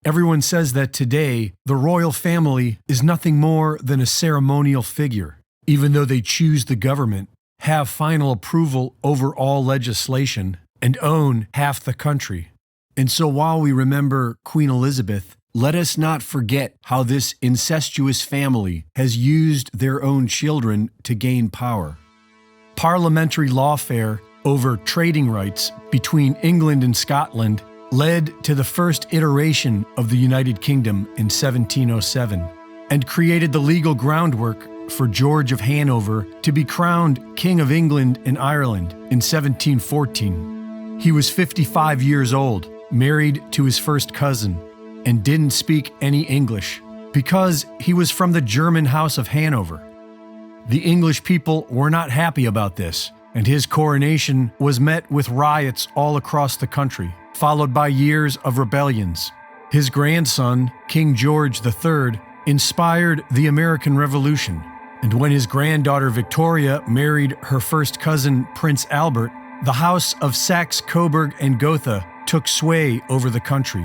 Everyone says that today, the royal family is nothing more than a ceremonial figure, even though they choose the government, have final approval over all legislation, and own half the country. And so while we remember Queen Elizabeth, let us not forget how this incestuous family has used their own children to gain power. Parliamentary lawfare over trading rights between England and Scotland led to the first iteration of the United Kingdom in 1707 and created the legal groundwork for George of Hanover to be crowned King of England and Ireland in 1714. He was 55 years old, married to his first cousin, and didn't speak any English because he was from the German House of Hanover. The English people were not happy about this, and his coronation was met with riots all across the country, followed by years of rebellions. His grandson, King George III, inspired the American Revolution, and when his granddaughter Victoria married her first cousin, Prince Albert, the House of Saxe-Coburg and Gotha took sway over the country.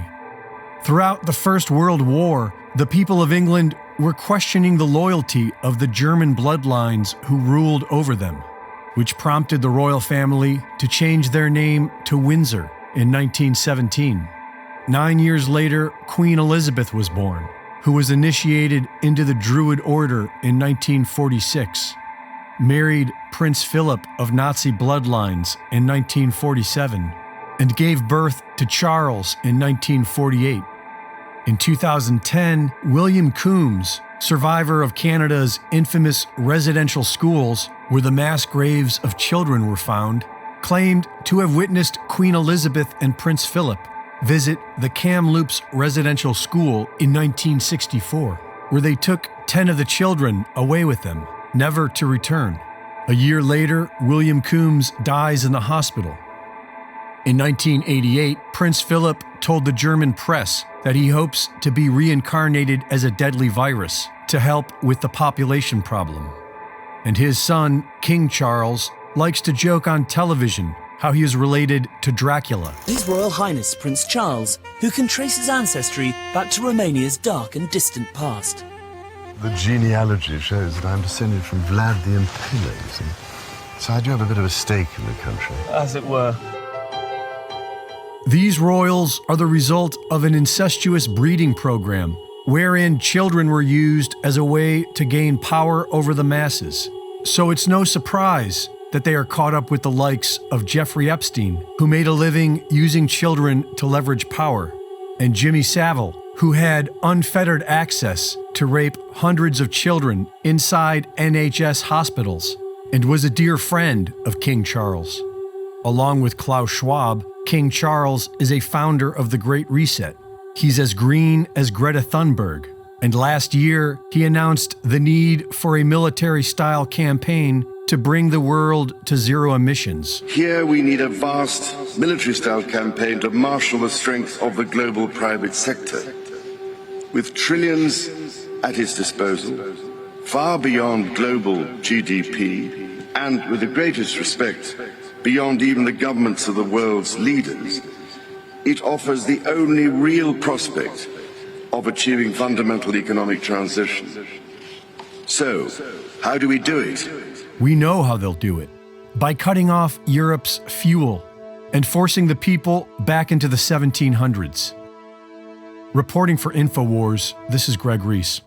Throughout the First World War, the people of England were questioning the loyalty of the German bloodlines who ruled over them, which prompted the royal family to change their name to Windsor in 1917. 9 years later, Queen Elizabeth was born, who was initiated into the Druid Order in 1946, married Prince Philip of Nazi bloodlines in 1947, and gave birth to Charles in 1948. In 2010, William Coombs, survivor of Canada's infamous residential schools where the mass graves of children were found, claimed to have witnessed Queen Elizabeth and Prince Philip visit the Kamloops Residential School in 1964, where they took 10 of the children away with them, never to return. A year later, William Coombs dies in the hospital. In 1988, Prince Philip told the German press that he hopes to be reincarnated as a deadly virus to help with the population problem. And his son, King Charles, likes to joke on television how he is related to Dracula. His Royal Highness Prince Charles, who can trace his ancestry back to Romania's dark and distant past. The genealogy shows that I'm descended from Vlad the Impaler, you see. So I do have a bit of a stake in the country. As it were. These royals are the result of an incestuous breeding program wherein children were used as a way to gain power over the masses. So it's no surprise that they are caught up with the likes of Jeffrey Epstein, who made a living using children to leverage power, and Jimmy Savile, who had unfettered access to rape hundreds of children inside NHS hospitals and was a dear friend of King Charles. Along with Klaus Schwab, King Charles is a founder of the Great Reset. He's as green as Greta Thunberg, and last year he announced the need for a military-style campaign to bring the world to zero emissions. Here we need a vast military-style campaign to marshal the strength of the global private sector. With trillions at its disposal, far beyond global GDP, and with the greatest respect, beyond even the governments of the world's leaders, it offers the only real prospect of achieving fundamental economic transition. So, how do we do it? We know how they'll do it. By cutting off Europe's fuel and forcing the people back into the 1700s. Reporting for InfoWars, this is Greg Reese.